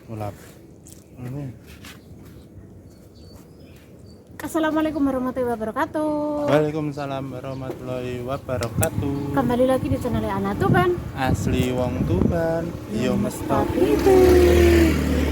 Ulap. Ini. Assalamualaikum warahmatullahi wabarakatuh. Waalaikumsalam warahmatullahi wabarakatuh. Kembali lagi di channel Ana Tuban. Asli wong Tuban, yo mestok. Itu.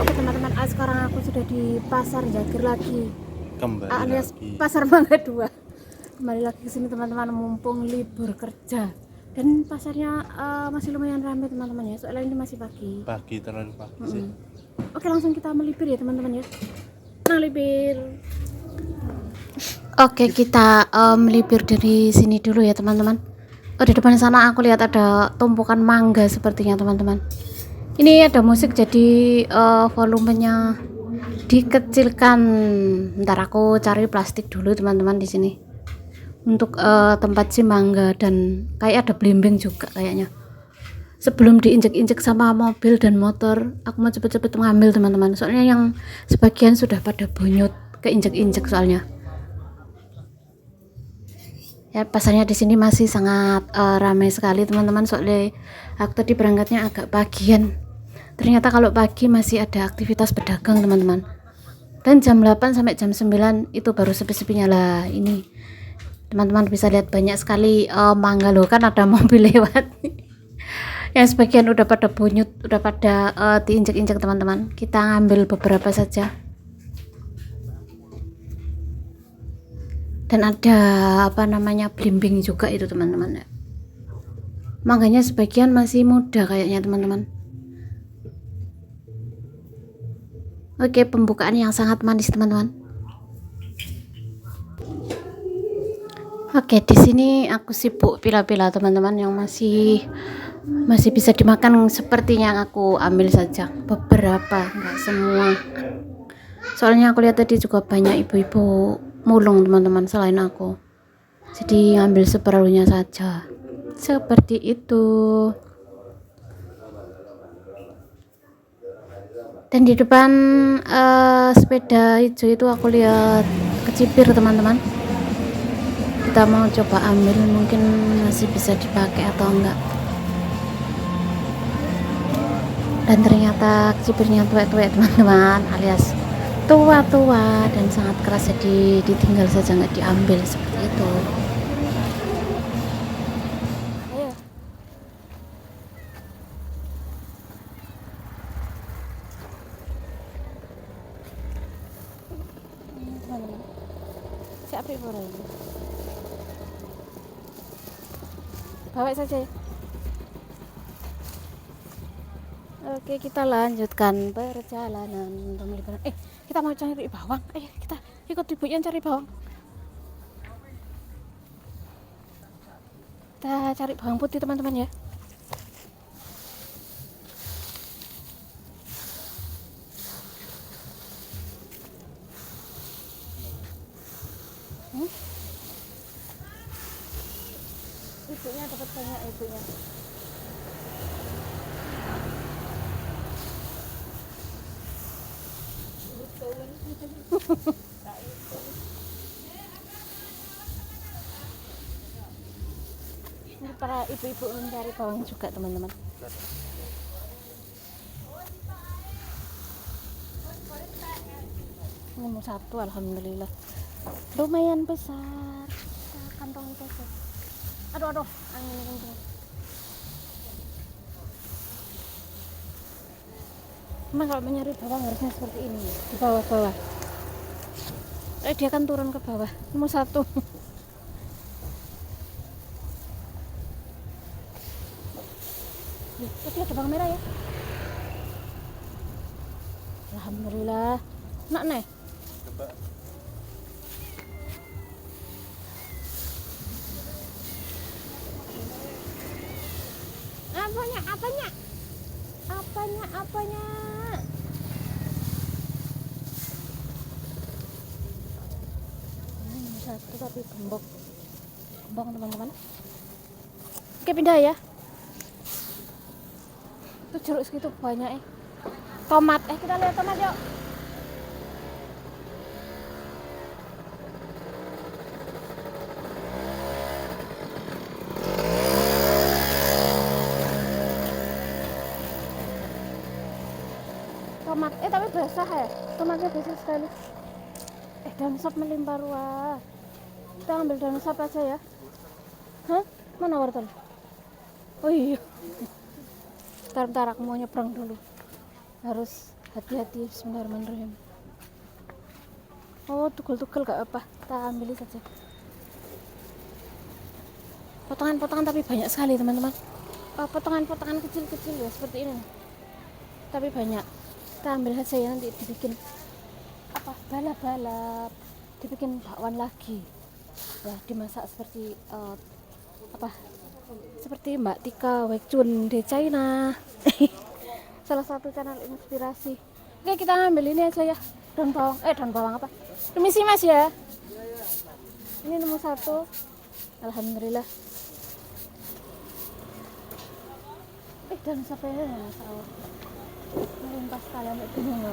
Oke teman-teman, sekarang aku sudah di Pasar Jagir lagi. Kembali Alias lagi. Pasar Mangga 2. Kembali lagi ke sini teman-teman, mumpung libur kerja. Dan pasarnya masih lumayan ramai teman-teman ya. Soalnya ini masih pagi. Pagi, terlalu pagi sih. Oke, langsung kita melipir ya teman-teman ya. Melipir. Oke, kita melipir dari sini dulu ya teman-teman. Oh, di depan sana aku lihat ada tumpukan mangga sepertinya teman-teman. Ini ada musik jadi volumenya dikecilkan. Ntar aku cari plastik dulu teman-teman di sini untuk tempat si mangga, dan kayak ada belimbing juga kayaknya. Sebelum diinjek-injek sama mobil dan motor, aku mau cepet-cepet mengambil teman-teman. Soalnya yang sebagian sudah pada bonyot, keinjek-injek soalnya. Ya, pasarnya di sini masih sangat ramai sekali teman-teman. Soalnya aku tadi berangkatnya agak pagian. Ternyata kalau pagi masih ada aktivitas pedagang teman-teman. Dan jam 8 sampai jam 9 itu baru sepi-sepinya lah. Ini teman-teman bisa lihat banyak sekali mangga loh, kan ada mobil lewat. Yang sebagian udah pada bonyot, udah pada diinjek-injek teman-teman. Kita ngambil beberapa saja. Dan ada belimbing juga itu teman-teman. Mangganya sebagian masih muda kayaknya teman-teman. Oke, pembukaan yang sangat manis teman-teman. Oke, di sini aku sibuk pila-pila teman-teman yang masih bisa dimakan. Sepertinya yang aku ambil saja beberapa, enggak semua. Soalnya aku lihat tadi juga banyak ibu-ibu mulung teman-teman selain aku. Jadi ambil seperlunya saja. Seperti itu. Dan di depan sepeda hijau itu aku lihat kecipir teman-teman. Kita mau coba ambil, mungkin masih bisa dipakai atau enggak. Dan ternyata kecipirnya tua-tua teman-teman, alias tua-tua dan sangat keras, jadi ditinggal saja, nggak diambil seperti itu. Siapa ibu ini? Bawa saja ya. Oke, kita lanjutkan perjalanan untuk melipir. Kita mau cari bawang. Kita ikut ibunya cari bawang. Kita cari bawang putih teman-teman ya. Ibunya dapat banyak ibunya. Ini para ibu-ibu mencari bawang juga teman-teman. Nomor 1 alhamdulillah. Lumayan besar. Kita kantong itu saja. Aduh, angin kencang. Memang kalau mencari bawang harusnya seperti ini, di bawah-bawah. Dia kan turun ke bawah. Nomor 1. Tapi ada bawang merah ya. Alhamdulillah. Nak nih. Coba. Apanya? Ini satu tapi gembok teman-teman. Oke, pindah ya. Itu jeruk segitu banyak Tomat, kita lihat tomat yuk. tomat. Tapi basah ya. Tomatnya basah sekali. Daun sop melimpah ruah. Kita ambil daun sop aja ya. Hah? Mana wortel? Oh iya. Bentar, aku mau nyebrang dulu. Harus hati-hati. Bismillahirrahmanirrahim. Oh, tugel-tugel gak apa. Kita ambil saja. Potongan-potongan tapi banyak sekali teman-teman. Potongan-potongan kecil-kecil ya seperti ini. Tapi banyak. Kita ambil saja ya, nanti dibikin apa? Balap-balap. Dibikin bakwan lagi. Ya, dimasak seperti apa? Seperti Mbak Tika Wekchun di China. Salah satu channel inspirasi. Oke, kita ambil ini aja ya. Daun bawang apa? Permisi Mas ya. Ini nomor 1. Alhamdulillah. Daun sop ya, masalah. Melimpah sekali sampai bingung ya.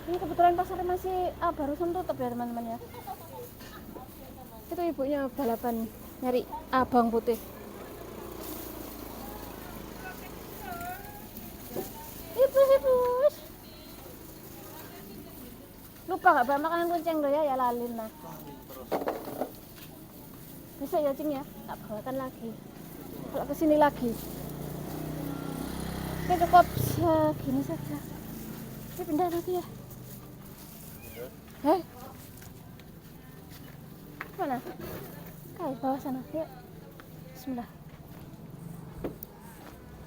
Ini kebetulan pasarnya masih barusan tutup ya teman-teman ya. Itu ibunya balapan nyari abang putih. Ibus. Lupa gak bawa makanan kucing lo ya lalin lah. Bisa ya cing ya, tak bawakan lagi. Kalau kesini lagi. Oke cukup segini saja. Ini pindah lagi ya. Mana? Kayak bawah sana. Yuk. Bismillah.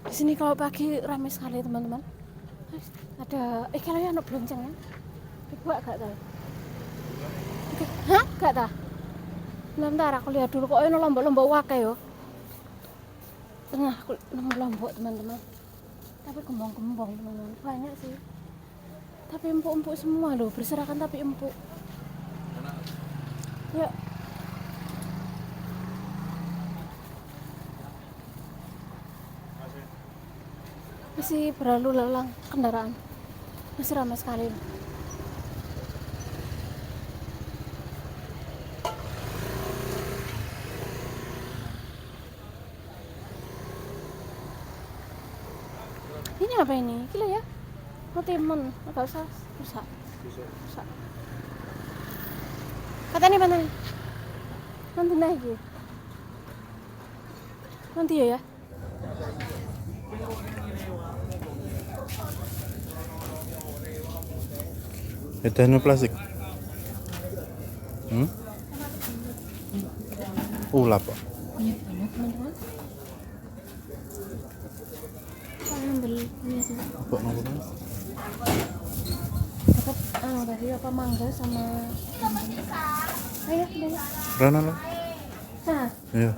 Di sini kalau pagi ramai sekali teman-teman. Ada kalau ya anak belonceng ya. Dibuat gak tahu. Hah? Gak tahu. Bentar aku lihat dulu kok ini lombok-lombok wakai yo. Tengah aku nemu lombok teman-teman. Tapi kembang-kembang teman-teman. Banyak sih. Tapi empuk-empuk semua loh, berserakan tapi empuk. Ya. Masih berlalu lalang kendaraan. Masih ramai sekali. Ini apa ini? Gila ya. Mau timun, agak usah. Rusak. Kata ini mana nih? Nanti lagi. Nanti ya. Itu plastik. Ulap. Banyak teman-teman. Saya ambil ini sih. Apa namanya? Dapat tadi apa mangga sama. Ayo, udah. Rana lah. Nah. Iya.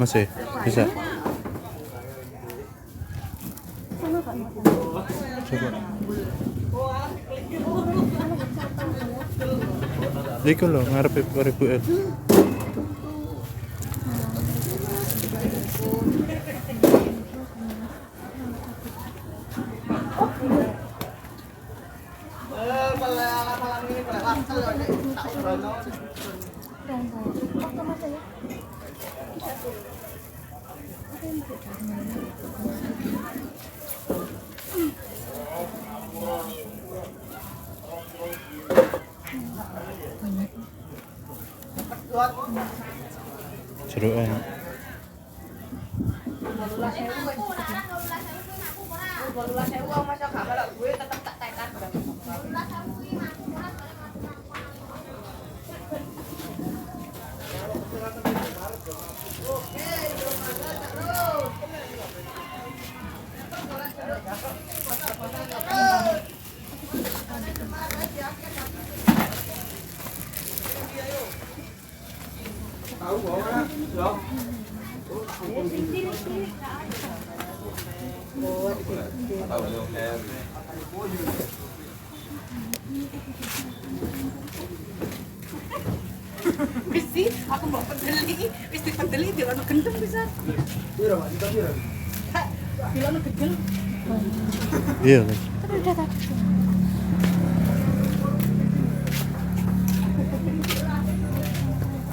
Masih bisa. Coba. Iku lho ngarep 2000. Jeroan. Wis sih, aku mau pedeli, wis dipedeli di ono gendeng bisa. Di ono gegel. Iya kan. Tapi udah tadi.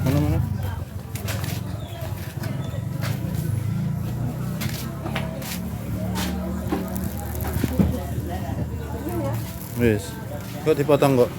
Mana? Wes. Kok dipotong kok?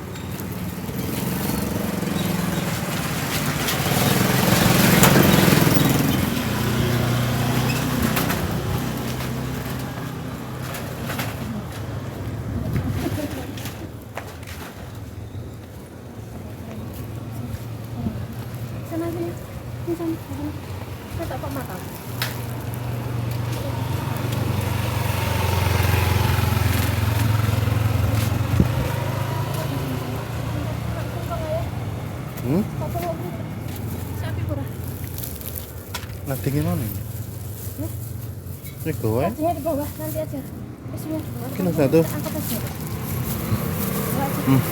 Sana sini. Ini sana. Saya tak kok mata. Hmm? Sapi kurang. Nanti gimana? Ini gue. Artinya di bawah nanti aja. Isinya di bawah. Kilo satu. Angkat aja. Hmm.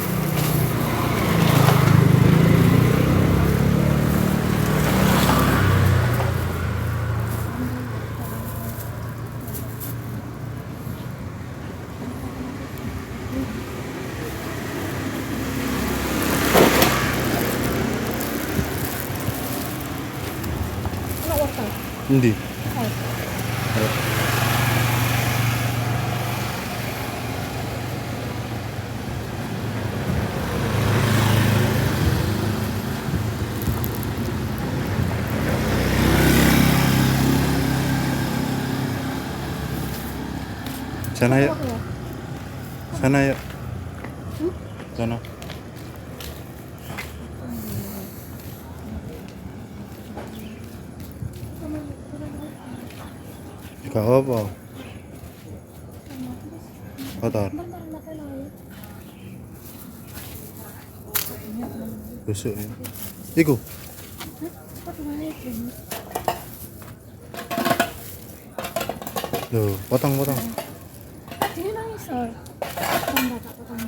Ono wortel. Endi? Sana yuk. Sana yuk. Sana. Gak apa. Kotor. Busuk ya. Iku. Loh, potong. Ini nangis sor. Tambah tak potong.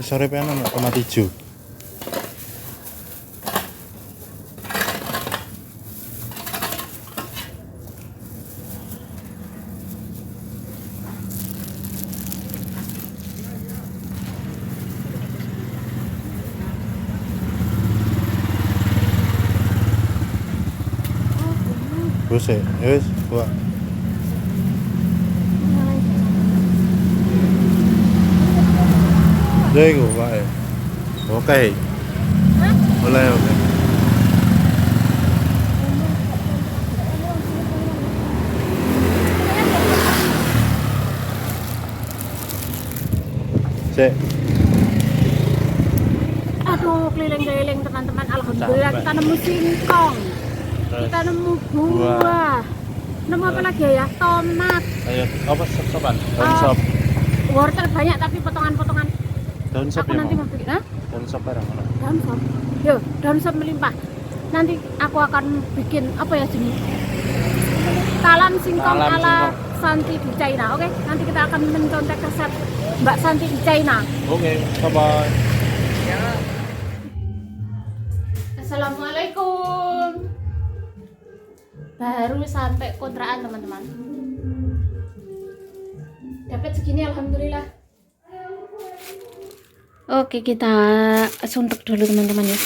Sore pengen ono tomat hijau. Busuk. Ya wis, buat. Ya iku wae. Oke. Boleh, oke. Cek. Aduh, keliling-keliling teman-teman. Alhamdulillah kita nemu singkong. Kita nemu buah. Nemu apa lagi ya? Tomat. Ayo, apa sop-sopan? Daun sop. Wortel banyak tapi potongan-potongan. Daun sop Aku ya. nanti mau bikin, hah? Daun sop barang mana? Daun sop. Yo, daun sop melimpah. Nanti aku akan bikin apa ya jenis? Talam singkong Talam ala singkong. Santi di China. Oke, nanti kita akan mencontek resep Mbak Santi di China. Oke, bye-bye. Assalamualaikum. Baru sampai kontrakan teman-teman. Dapat segini alhamdulillah. Oke, kita suntuk dulu teman-teman ya.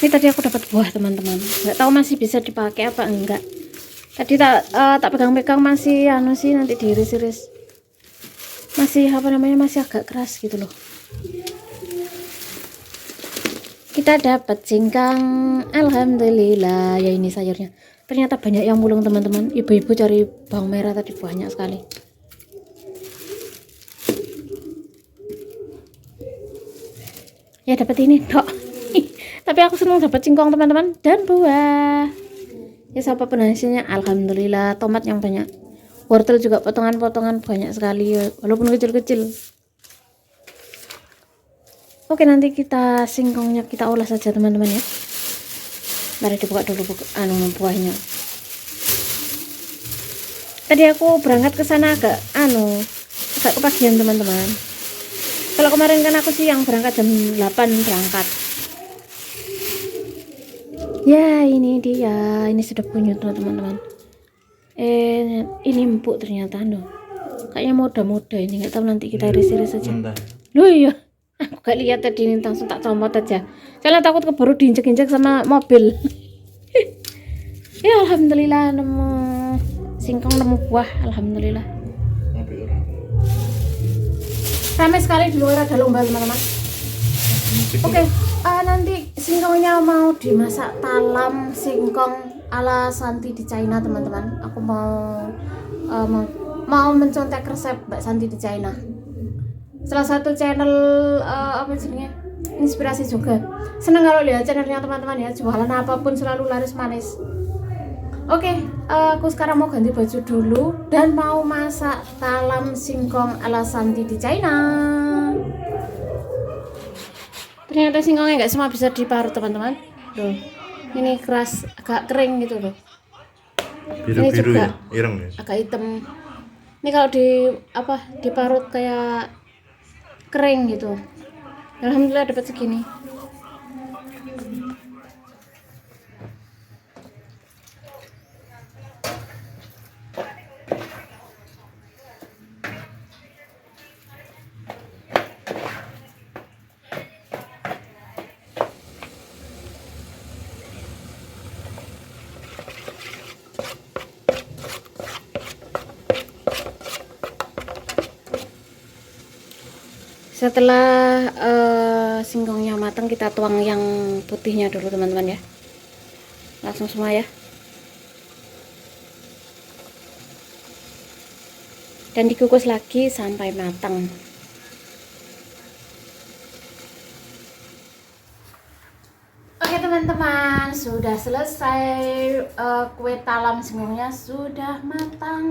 Ini tadi aku dapat buah teman-teman. Nggak tahu masih bisa dipakai apa enggak. Tadi tak pegang-pegang masih sih nanti diiris-iris. Masih masih agak keras gitu loh. Kita dapat singkang, alhamdulillah. Ya ini sayurnya. Ternyata banyak yang mulung teman-teman. Ibu-ibu cari bawang merah tadi banyak sekali. Ya dapat ini dok. Tapi aku senang dapat singkong teman-teman dan buah. Ya apapun hasilnya, alhamdulillah. Tomat yang banyak, wortel juga potongan-potongan banyak sekali walaupun kecil-kecil. Oke, nanti kita singkongnya kita olah saja teman-teman ya. Mari dibuka dulu buahnya. Tadi aku berangkat ke sana agak kepagian teman-teman. Kalau kemarin kan aku siang berangkat jam 8 berangkat. Ya ini dia, ini sudah punya teman-teman. Ini empuk ternyata loh. Kayaknya muda-muda ini, nggak tahu nanti kita iris-iris saja. Loh iya, aku gak lihat tadi, ini langsung tak comot aja. Soalnya takut keburu diinjek-injek sama mobil. Ya alhamdulillah nemu singkong, nemu buah, alhamdulillah. Ramai sekali di luar, ada lomba teman-teman. Oke, nanti singkongnya mau dimasak talam singkong ala Santi di China teman-teman. Aku mau mencontek resep Mbak Santi di China. Salah satu channel apa jadinya inspirasi juga. Seneng kalau lihat channelnya teman-teman ya, jualan apapun selalu laris manis. Oke, aku sekarang mau ganti baju dulu dan mau masak talam singkong ala Santi di China. Ternyata singkongnya nggak semua bisa diparut teman-teman. Tuh, ini keras, agak kering gitu loh. Biru-biru ya, ireng ya. Agak hitam. Ini kalau diparut kayak kering gitu. Alhamdulillah dapat segini. Setelah singkongnya matang, kita tuang yang putihnya dulu teman-teman ya. Langsung semua ya. Dan dikukus lagi sampai matang. Oke teman-teman, sudah selesai. Kue talam singkongnya sudah matang.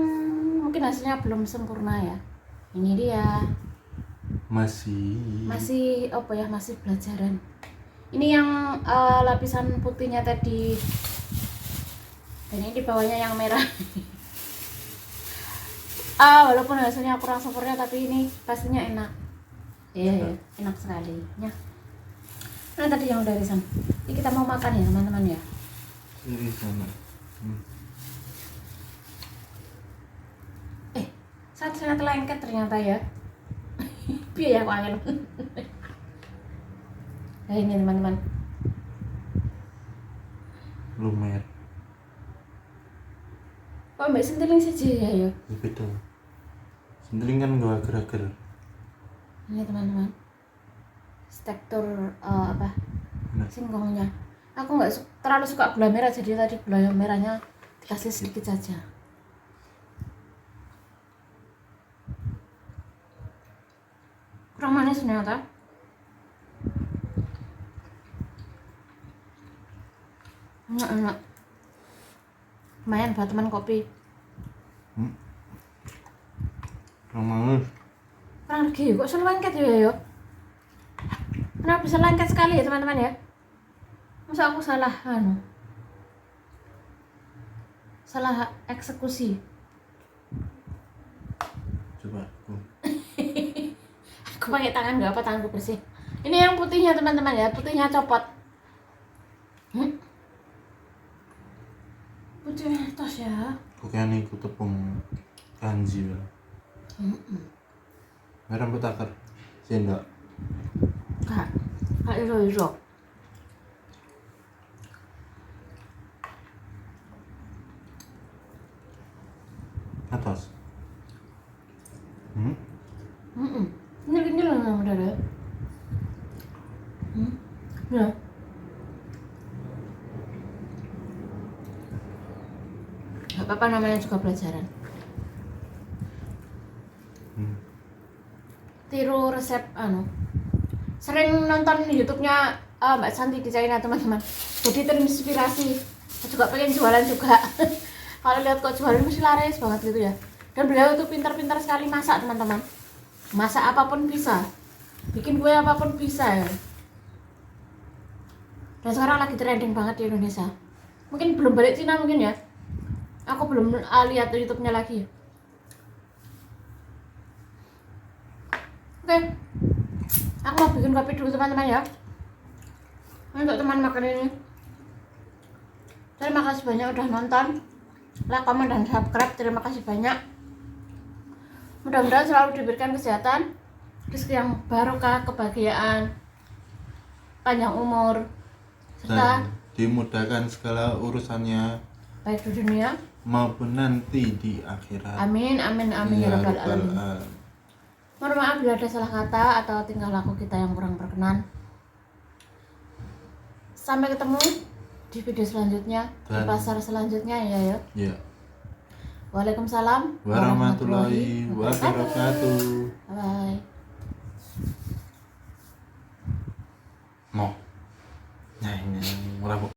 Mungkin hasilnya belum sempurna ya. Ini dia. Masih apa ya, masih belajaran. Ini yang lapisan putihnya tadi, dan ini di bawahnya yang merah. Walaupun hasilnya kurang sempurna, tapi ini pastinya enak. Iya, enak sekali ya. Nah tadi yang udah irisan, ini kita mau makan ya teman-teman ya. Irisan. Sangat lengket ternyata ya. Biar aku angin. Nah ini teman-teman, Lumer. kok mbak sentiling saja ya yo. Beda. Sendeling kan gak agar-agar. Ini teman-teman, tekstur singkongnya. Aku nggak terlalu suka gula merah, jadi tadi gula merahnya dikasih sedikit saja. Kurang manis ternyata. Enak. Lumayan buat teman kopi. Kurang manis. Kurang lagi, kok selengket ya yo. Kenapa bisa lengket sekali ya teman-teman ya? Masa aku salah salah eksekusi. Coba aku. Aku pakai tangan, nggak apa, tanganku bersih. Ini yang putihnya teman-teman ya, putihnya copot. Putihnya tos ya. Bukan ikut tepung kanji ya. Merah betakar. Sendok. Kak iro. Atas. Ini loh yang udah ada. Ya. Gak apa-apa, namanya juga pelajaran. Tiru resep sering nonton YouTube-nya Mbak Santi di China teman-teman. Jadi terinspirasi. Saya juga pengen jualan juga. Kalau lihat kok jualan mesti laris banget gitu ya. Dan beliau itu pintar-pintar sekali masak teman-teman. Masak apapun bisa, bikin kue apapun bisa ya. Dan sekarang lagi trending banget di Indonesia. Mungkin belum balik Cina mungkin ya. Aku belum lihat YouTube-nya lagi. Oke. Aku mau bikin kopi dulu teman-teman ya. Untuk teman makan ini. Terima kasih banyak udah nonton. Like, komen, dan subscribe. Terima kasih banyak. Mudah-mudahan selalu diberikan kesehatan, rezeki yang barokah, kebahagiaan, panjang umur, serta Dan dimudahkan segala urusannya baik di dunia. maupun nanti di akhirat. Amin, amin, amin ya rabbal rabbal alamin. alamin. Mohon maaf bila ada salah kata atau tingkah laku kita yang kurang berkenan. Sampai ketemu di video selanjutnya, di Dan- pasar selanjutnya ya ya. Ya. Waalaikumsalam Warahmatullahi wabarakatuh. Bye. Mau. Nah, ini orang